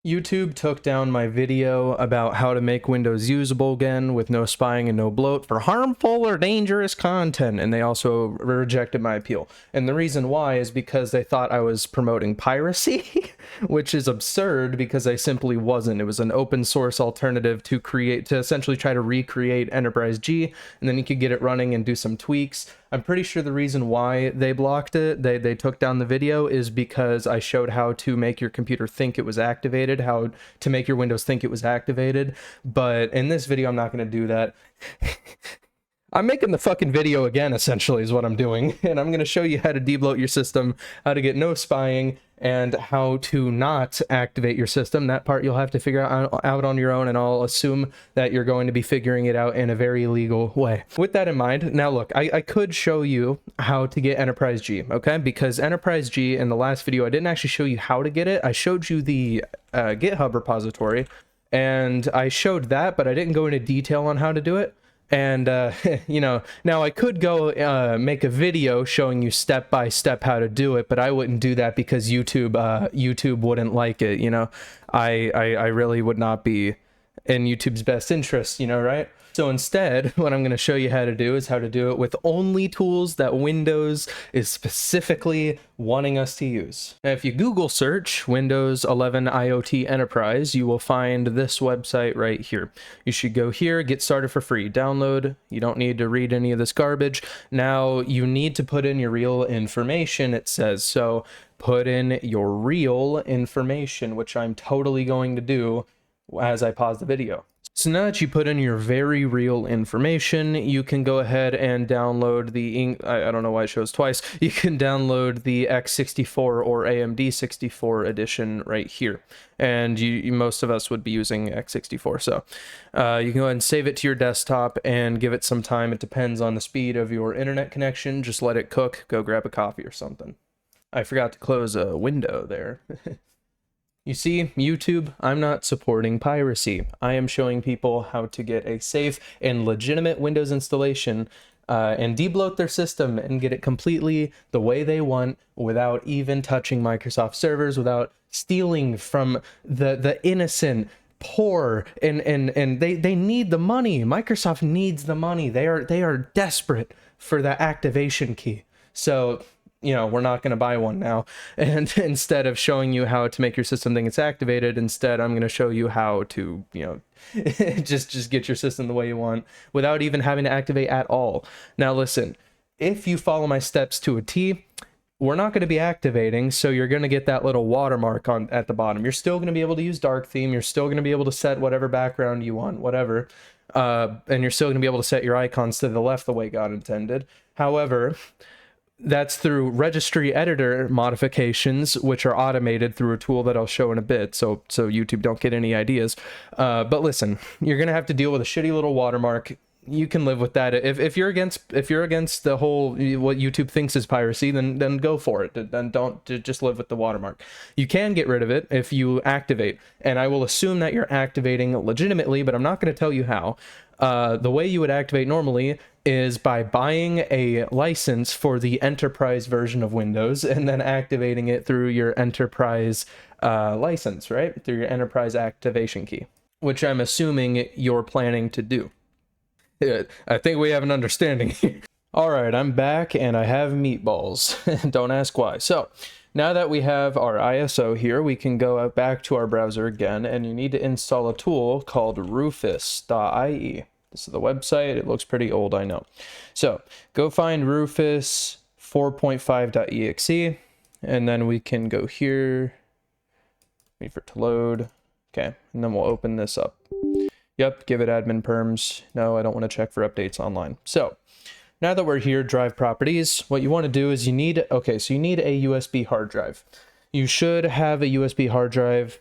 YouTube took down my video about how to make Windows usable again with no spying and no bloat for harmful or dangerous content, and they also rejected my appeal. And the reason why is because they thought I was promoting piracy, which is absurd because I simply wasn't. It was an open source alternative to essentially try to recreate Enterprise G, and then you could get it running and do some tweaks. I'm pretty sure the reason why they blocked it, they took down the video, is because I showed how to make your computer think it was activated, how to make your Windows think it was activated. But in this video, I'm not going to do that. I'm making the fucking video again, essentially, is what I'm doing. And I'm going to show you how to debloat your system, how to get no spying, and how to not activate your system. That part you'll have to figure out on your own, and I'll assume that you're going to be figuring it out in a very legal way. With that in mind, now look, I could show you how to get Enterprise G, okay? Because Enterprise G, in the last video, I didn't actually show you how to get it. I showed you the GitHub repository, and I showed that, but I didn't go into detail on how to do it. And, you know, now I could go make a video showing you step by step how to do it, but I wouldn't do that because YouTube wouldn't like it, you know. I really would not be in YouTube's best interest, you know, right? So instead, what I'm going to show you how to do is how to do it with only tools that Windows is specifically wanting us to use. Now, if you Google search Windows 11 IoT Enterprise, you will find this website right here. You should go here, get started for free, download. You don't need to read any of this garbage. Now, you need to put in your real information, it says. So put in your real information, which I'm totally going to do as I pause the video. So now that you put in your very real information, you can go ahead and download the, I don't know why it shows twice, you can download the x64 or AMD 64 edition right here. And most of us would be using x64, so you can go ahead and save it to your desktop and give it some time. It depends on the speed of your internet connection. Just let it cook, go grab a coffee or something. I forgot to close a window there. You see, YouTube, I'm not supporting piracy. I am showing people how to get a safe and legitimate Windows installation and debloat their system and get it completely the way they want without even touching Microsoft servers, without stealing from the innocent, poor, and they need the money. Microsoft needs the money. They are desperate for that activation key. So, you know, we're not going to buy one now. And instead of showing you how to make your system think it's activated, instead I'm going to show you how to, you know, just get your system the way you want without even having to activate at all. Now listen, if you follow my steps to a T, we're not going to be activating, so you're going to get that little watermark at the bottom. You're still going to be able to use dark theme. You're still going to be able to set whatever background you want, whatever. And you're still going to be able to set your icons to the left the way God intended. However, that's through Registry Editor modifications, which are automated through a tool that I'll show in a bit, so YouTube don't get any ideas. But listen, you're going to have to deal with a shitty little watermark. You can live with that. If you're against the whole what YouTube thinks is piracy, then go for it. Then don't just live with the watermark. You can get rid of it if you activate, and I will assume that you're activating legitimately, but I'm not going to tell you how. The way you would activate normally is by buying a license for the enterprise version of Windows and then activating it through your enterprise license, right? Through your enterprise activation key, which I'm assuming you're planning to do. I think we have an understanding here. All right, I'm back and I have meatballs. Don't ask why. So now that we have our ISO here, we can go back to our browser again, and you need to install a tool called rufus.ie. This is the website. It looks pretty old, I know. So go find Rufus 4.5.exe, and then we can go here, wait for it to load. Okay, and then we'll open this up. Yep, give it admin perms. No, I don't want to check for updates online. So now that we're here, drive properties, what you want to do is you need a USB hard drive. You should have a USB hard drive.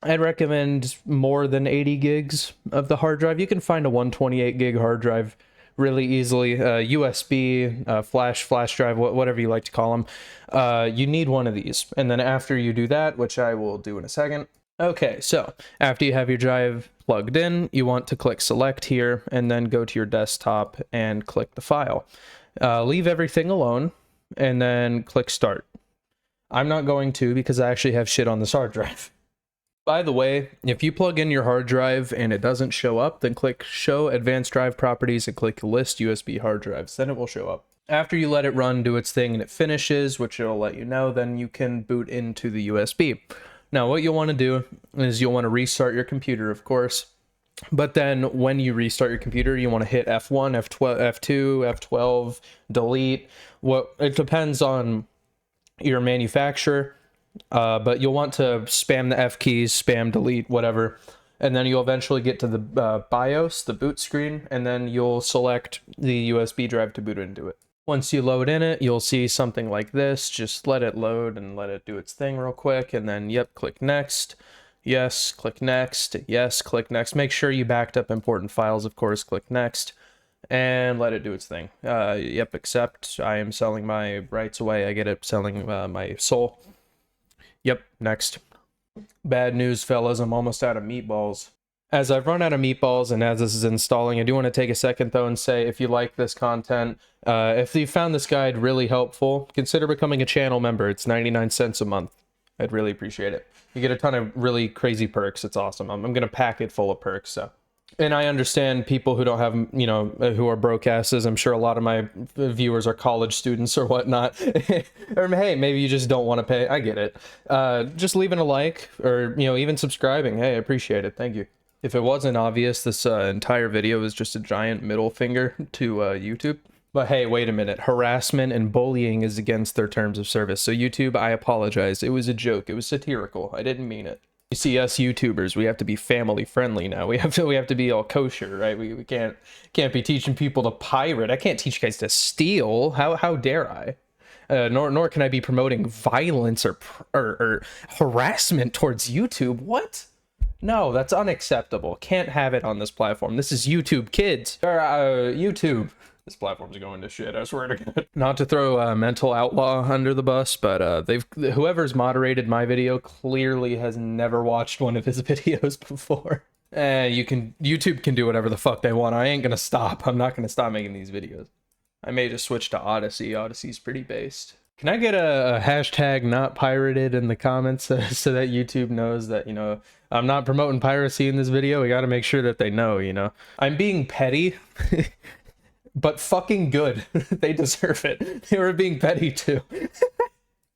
I'd recommend more than 80 gigs of the hard drive. You can find a 128 gig hard drive really easily. USB, flash drive, whatever you like to call them. You need one of these. And then after you do that, which I will do in a second. Okay, so after you have your drive plugged in, you want to click select here and then go to your desktop and click the file. Leave everything alone and then click start. I'm not going to because I actually have shit on this hard drive. By the way, if you plug in your hard drive and it doesn't show up, then click Show Advanced Drive Properties and click List USB Hard Drives. Then it will show up. After you let it run, do its thing, and it finishes, which it'll let you know, then you can boot into the USB. Now, what you'll want to do is you'll want to restart your computer, of course. But then when you restart your computer, you want to hit F1, F2, F12, delete. It depends on your manufacturer. But you'll want to spam the F keys, spam, delete, whatever. And then you'll eventually get to the BIOS, the boot screen, and then you'll select the USB drive to boot into it. Once you load in it, you'll see something like this. Just let it load and let it do its thing real quick. And then, yep, click next. Yes, click next. Yes, click next. Make sure you backed up important files, of course. Click next. And let it do its thing. Yep, accept. I am selling my rights away. I get it selling my soul. Yep, next. Bad news, fellas, I'm almost out of meatballs. As I've run out of meatballs and as this is installing, I do want to take a second though and say if you like this content, if you found this guide really helpful, consider becoming a channel member. It's 99 cents a month. I'd really appreciate it. You get a ton of really crazy perks. It's awesome. I'm going to pack it full of perks, so. And I understand people who don't have, you know, who are broke asses. I'm sure a lot of my viewers are college students or whatnot. Or hey, maybe you just don't want to pay. I get it. Just leaving a like or, you know, even subscribing. Hey, I appreciate it. Thank you. If it wasn't obvious, this entire video is just a giant middle finger to YouTube. But hey, wait a minute. Harassment and bullying is against their terms of service. So YouTube, I apologize. It was a joke. It was satirical. I didn't mean it. You see, us YouTubers, we have to be family friendly now. We have to be all kosher, right? We can't be teaching people to pirate. I can't teach you guys to steal. How dare I? Nor can I be promoting violence or harassment towards YouTube. What? No, that's unacceptable. Can't have it on this platform. This is YouTube, kids. Or YouTube. This platform's going to shit, I swear to God. Not to throw a mental outlaw under the bus, but whoever's moderated my video clearly has never watched one of his videos before. YouTube can do whatever the fuck they want. I ain't gonna stop. I'm not gonna stop making these videos. I may just switch to Odyssey. Odyssey's pretty based. Can I get a hashtag not pirated in the comments so that YouTube knows that, you know, I'm not promoting piracy in this video? We gotta make sure that they know, you know. I'm being petty. But fucking good. They deserve it. They were being petty too.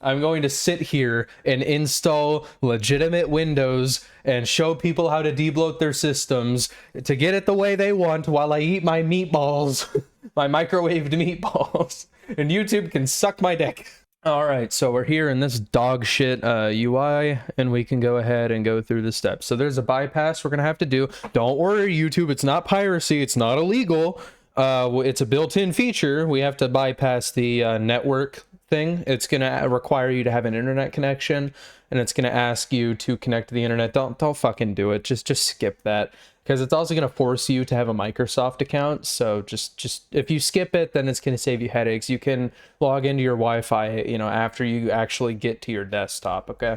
I'm going to sit here and install legitimate Windows and show people how to debloat their systems to get it the way they want while I eat my meatballs. My microwaved meatballs. And YouTube can suck my dick. Alright, so we're here in this dog shit UI, and we can go ahead and go through the steps. So there's a bypass we're going to have to do. Don't worry, YouTube, it's not piracy, it's not illegal. It's a built-in feature. We have to bypass the network thing. It's going to require you to have an internet connection, and it's going to ask you to connect to the internet. Don't fucking do it. Just skip that, because it's also going to force you to have a Microsoft account. So just if you skip it, then it's going to save you headaches. You can log into your Wi-Fi, you know, after you actually get to your desktop. Okay,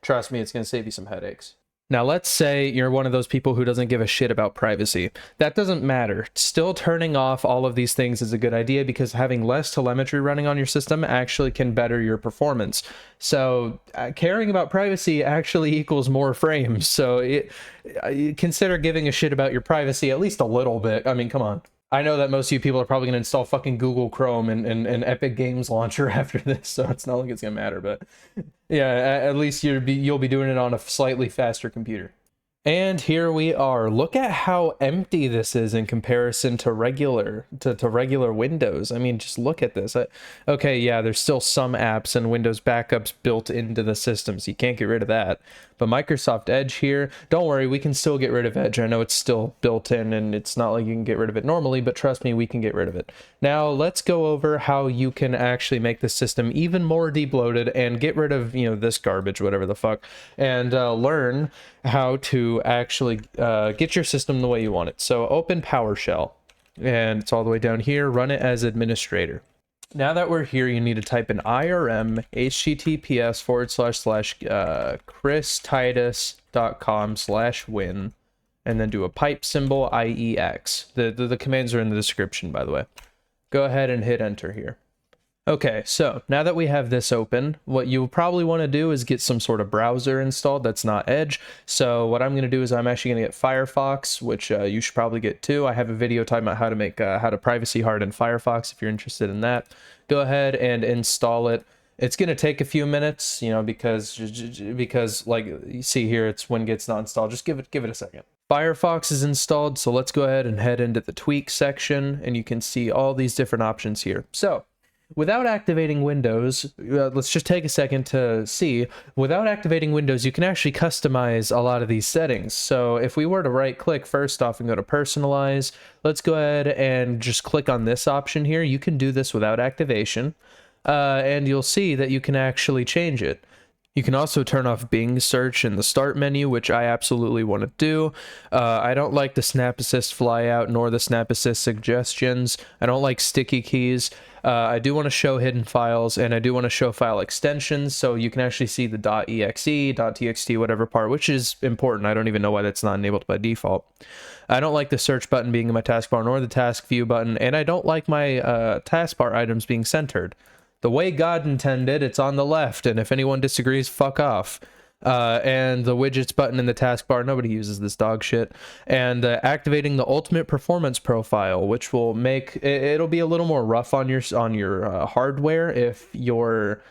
trust me, it's going to save you some headaches. Now, let's say you're one of those people who doesn't give a shit about privacy. That doesn't matter. Still turning off all of these things is a good idea, because having less telemetry running on your system actually can better your performance. So caring about privacy actually equals more frames. So consider giving a shit about your privacy at least a little bit. I mean, come on. I know that most of you people are probably going to install fucking Google Chrome and Epic Games Launcher after this, so it's not like it's going to matter, but yeah, at least you'll be doing it on a slightly faster computer. And here we are. Look at how empty this is in comparison to regular Windows. I mean, just look at this. Okay, yeah, there's still some apps and Windows backups built into the system, so you can't get rid of that. But Microsoft Edge here, don't worry, we can still get rid of Edge. I know it's still built in and it's not like you can get rid of it normally, but trust me, we can get rid of it. Now, let's go over how you can actually make the system even more debloated and get rid of, you know, this garbage, whatever the fuck, and learn how to actually get your system the way you want it. So open PowerShell, and it's all the way down here. Run it as administrator. Now that we're here, you need to type in IRM https://christitus.com/win, and then do a pipe symbol IEX. The commands are in the description, by the way. Go ahead and hit enter here. Okay, so now that we have this open, what you'll probably want to do is get some sort of browser installed that's not Edge. So what I'm going to do is I'm actually going to get Firefox, which you should probably get too. I have a video talking about how to privacy harden Firefox if you're interested in that. Go ahead and install it. It's going to take a few minutes, you know, because like you see here, it's when it gets not installed. Just give it a second. Firefox is installed, so let's go ahead and head into the tweak section, and you can see all these different options here. So without activating Windows, let's just take a second to see. Without activating Windows, you can actually customize a lot of these settings. So if we were to right click first off and go to personalize, let's go ahead and just click on this option here. You can do this without activation, and you'll see that you can actually change it. You can also turn off Bing search in the start menu, which I absolutely want to do. I don't like the snap assist flyout nor the snap assist suggestions. I don't like sticky keys. I do want to show hidden files, and I do want to show file extensions, so you can actually see the .exe, .txt, whatever part, which is important. I don't even know why that's not enabled by default. I don't like the search button being in my taskbar nor the task view button, and I don't like my taskbar items being centered. The way God intended, it's on the left, and if anyone disagrees, fuck off. And the widgets button in the taskbar, nobody uses this dog shit. And activating the ultimate performance profile, which will make it'll be a little more rough on your hardware if you're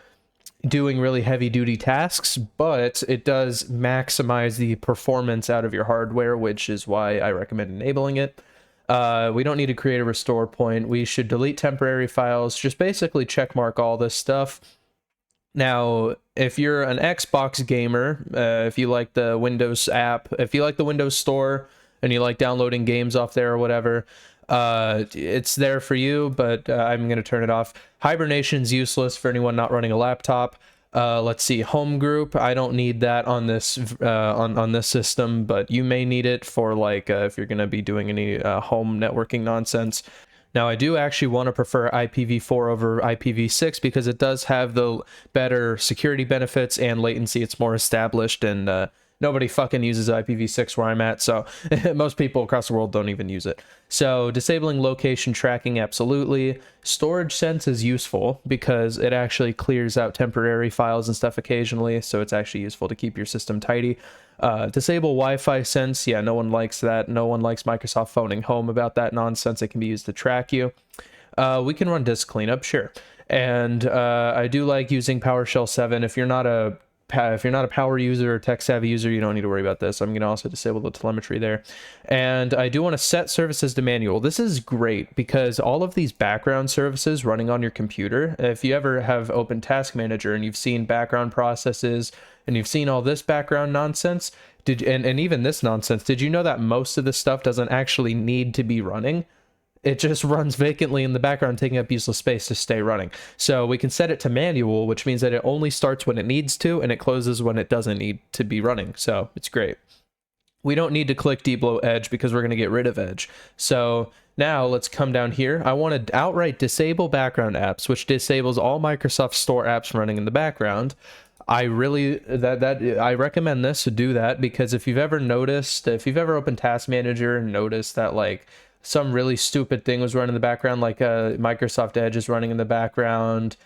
doing really heavy duty tasks, but it does maximize the performance out of your hardware, which is why I recommend enabling it. We don't need to create a restore point. We should delete temporary files. Just basically checkmark all this stuff. Now, if you're an Xbox gamer, if you like the Windows app, if you like the Windows Store, and you like downloading games off there or whatever, it's there for you, but I'm going to turn it off. Hibernation's useless for anyone not running a laptop. Let's see, home group. I don't need that on this on this system, but you may need it for like if you're going to be doing any home networking nonsense. Now, I do actually want to prefer IPv4 over IPv6 because it does have the better security benefits and latency. It's more established, and nobody fucking uses IPv6 where I'm at, so most people across the world don't even use it. So disabling location tracking, absolutely. Storage sense is useful because it actually clears out temporary files and stuff occasionally, so it's actually useful to keep your system tidy. Disable Wi-Fi sense, yeah, no one likes that. No one likes Microsoft phoning home about that nonsense. It can be used to track you. We can run disk cleanup, sure. And I do like using PowerShell 7. If you're not a power user or tech savvy user, you don't need to worry about this. I'm going to also disable the telemetry there. And I do want to set services to manual. This is great because all of these background services running on your computer, if you ever have open Task Manager and you've seen background processes and you've seen all this background nonsense, and even this nonsense, did you know that most of this stuff doesn't actually need to be running? It just runs vacantly in the background, taking up useless space to stay running. So we can set it to manual, which means that it only starts when it needs to, and it closes when it doesn't need to be running. So it's great. We don't need to click Debloat Edge because we're going to get rid of Edge. So now let's come down here. I want to outright disable background apps, which disables all Microsoft Store apps running in the background. I recommend this to do that because if you've ever opened Task Manager and noticed that like some really stupid thing was running in the background, like Microsoft Edge is running in the background,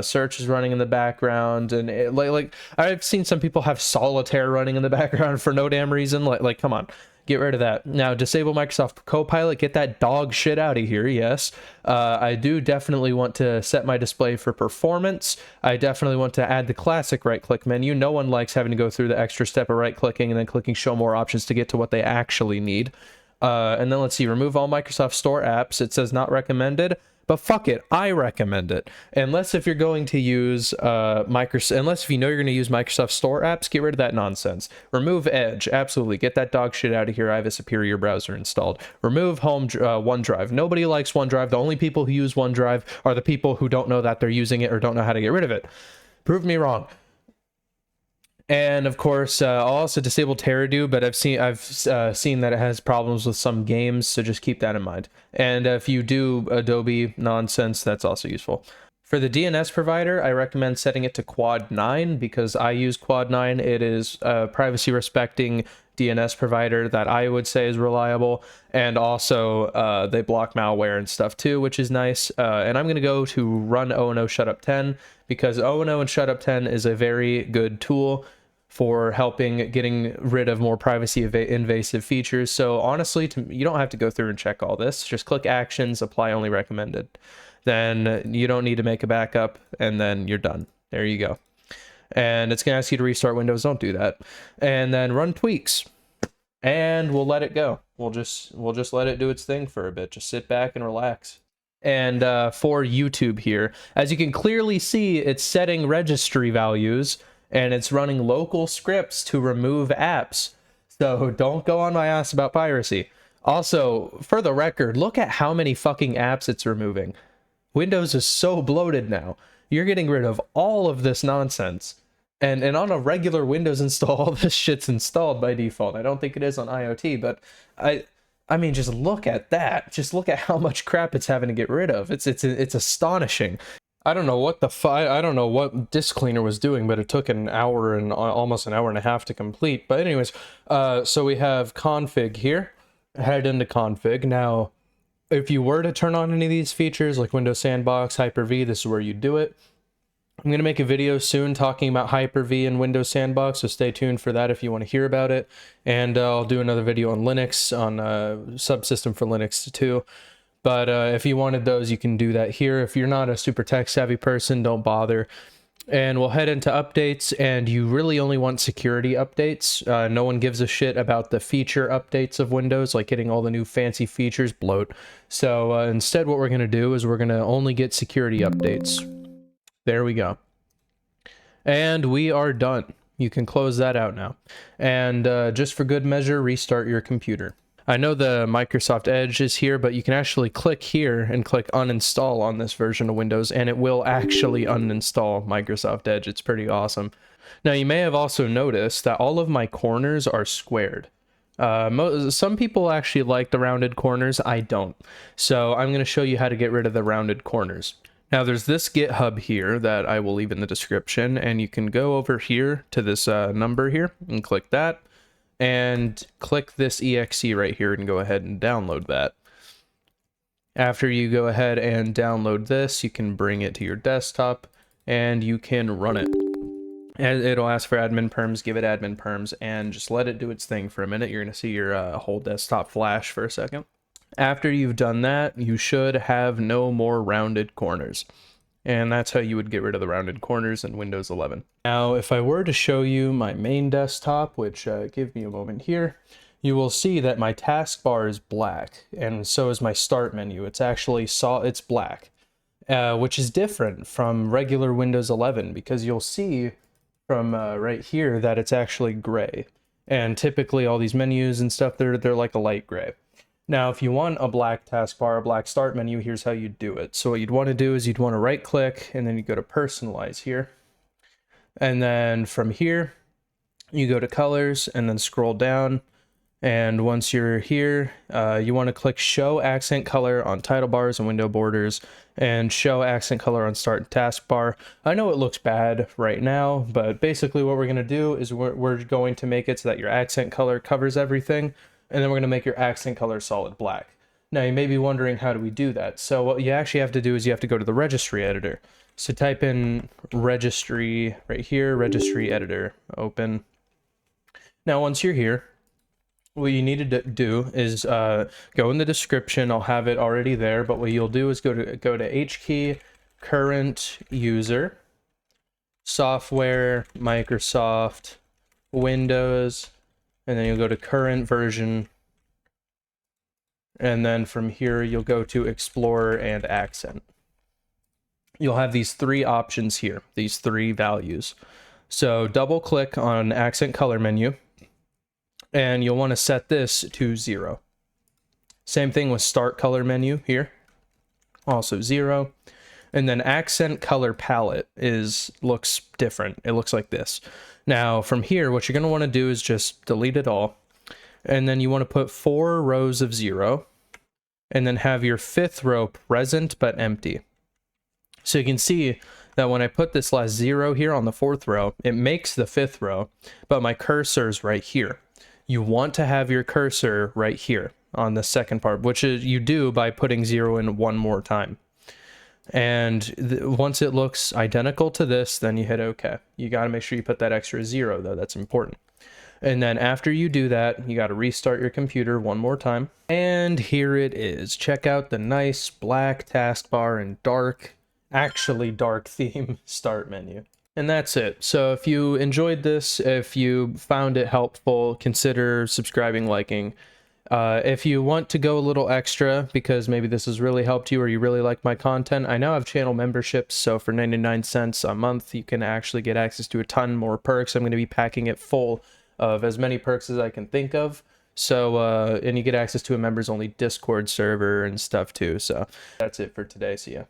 search is running in the background, and like I've seen some people have solitaire running in the background for no damn reason. Like come on, get rid of that. Now disable Microsoft Copilot, get that dog shit out of here. Yes, I do definitely want to set my display for performance. I definitely want to add the classic right click menu. No one likes having to go through the extra step of right clicking and then clicking show more options to get to what they actually need. And then let's see, remove all Microsoft Store apps. It says not recommended, but fuck it, I recommend it. Unless if you're going to use unless if you know you're going to use Microsoft Store apps, get rid of that nonsense. Remove Edge, absolutely, get that dog shit out of here. I have a superior browser installed. Remove OneDrive. Nobody likes OneDrive. The only people who use OneDrive are the people who don't know that they're using it or don't know how to get rid of it. Prove me wrong. And of course, I'll also disable TerraDo, but I've seen that it has problems with some games, so just keep that in mind. And if you do Adobe nonsense, that's also useful. For the DNS provider, I recommend setting it to Quad 9 because I use Quad 9. It is a privacy respecting DNS provider that I would say is reliable, and also they block malware and stuff too, which is nice. And I'm going to go to run O&O Shutup 10 because O&O and Shutup 10 is a very good tool for helping getting rid of more privacy invasive features. So honestly, you don't have to go through and check all this. Just click actions, apply only recommended. Then you don't need to make a backup, and then you're done. There you go. And it's gonna ask you to restart Windows. Don't do that. And then run tweaks, and we'll let it go. We'll just let it do its thing for a bit. Just sit back and relax. And for YouTube here, as you can clearly see, it's setting registry values, and it's running local scripts to remove apps. So don't go on my ass about piracy. Also, for the record, look at how many fucking apps it's removing. Windows is so bloated now. You're getting rid of all of this nonsense. And on a regular Windows install, all this shit's installed by default. I don't think it is on IoT, but I mean, just look at that. Just look at how much crap it's having to get rid of. It's astonishing. I don't know what I don't know what disk cleaner was doing, but it took an hour and almost an hour and a half to complete. But anyways, so we have config here. Head into config. Now, if you were to turn on any of these features like Windows Sandbox, Hyper-V, this is where you do it. I'm going to make a video soon talking about Hyper-V and Windows Sandbox, so stay tuned for that if you want to hear about it. And I'll do another video on Linux, on subsystem for Linux too. But if you wanted those, you can do that here. If you're not a super tech-savvy person, don't bother. And we'll head into updates, and you really only want security updates. No one gives a shit about the feature updates of Windows, like getting all the new fancy features, bloat. So instead what we're going to do is we're going to only get security updates. There we go. And we are done. You can close that out now. And just for good measure, restart your computer. I know the Microsoft Edge is here, but you can actually click here and click uninstall on this version of Windows, and it will actually uninstall Microsoft Edge. It's pretty awesome. Now, you may have also noticed that all of my corners are squared. Some people actually like the rounded corners. I don't. So I'm going to show you how to get rid of the rounded corners. Now, there's this GitHub here that I will leave in the description, and you can go over here to this number here and click that. And click this exe right here and go ahead and download that. After you go ahead and download this, you can bring it to your desktop and you can run it. And it'll ask for admin perms, give it admin perms, and just let it do its thing for a minute. You're going to see your whole desktop flash for a second. After you've done that, you should have no more rounded corners. And that's how you would get rid of the rounded corners in Windows 11. Now, if I were to show you my main desktop, which give me a moment here, you will see that my taskbar is black, and so is my start menu. It's actually it's black, which is different from regular Windows 11 because you'll see from right here that it's actually gray. And typically all these menus and stuff, they're like a light gray. Now, if you want a black taskbar, a black start menu, here's how you do it. So what you'd want to do is you'd want to right click and then you go to personalize here. And then from here, you go to colors and then scroll down. And once you're here, you want to click show accent color on title bars and window borders and show accent color on start taskbar. I know it looks bad right now, but basically what we're going to do is we're going to make it so that your accent color covers everything. And then we're going to make your accent color solid black. Now, you may be wondering, how do we do that? So what you actually have to do is you have to go to the Registry Editor. So type in registry right here, Registry Editor, open. Now, once you're here, what you need to do is go in the description. I'll have it already there, but what you'll do is go to H key, current user, software, Microsoft, Windows, and then you'll go to CurrentVersion, and then from here you'll go to Explorer and Accent. You'll have these three options here, these three values. So double click on Accent Color menu, and you'll want to set this to 0. Same thing with Start Color menu here, also 0. And then Accent Color Palette looks different. It looks like this. Now, from here, what you're going to want to do is just delete it all. And then you want to put 4 rows of 0. And then have your 5th row present but empty. So you can see that when I put this last 0 here on the 4th row, it makes the 5th row, but my cursor's right here. You want to have your cursor right here on the second part, which is you do by putting 0 in one more time. And once it looks identical to this, then you hit OK. You got to make sure you put that extra 0 though. That's important. And then after you do that, you got to restart your computer one more time. And here it is. Check out the nice black taskbar and dark, actually dark theme start menu. And that's it. So if you enjoyed this, if you found it helpful, consider subscribing, liking. If you want to go a little extra because maybe this has really helped you or you really like my content, I now have channel memberships. So for 99 cents a month, you can actually get access to a ton more perks. I'm going to be packing it full of as many perks as I can think of. So, and you get access to a members only Discord server and stuff too. So that's it for today. See ya.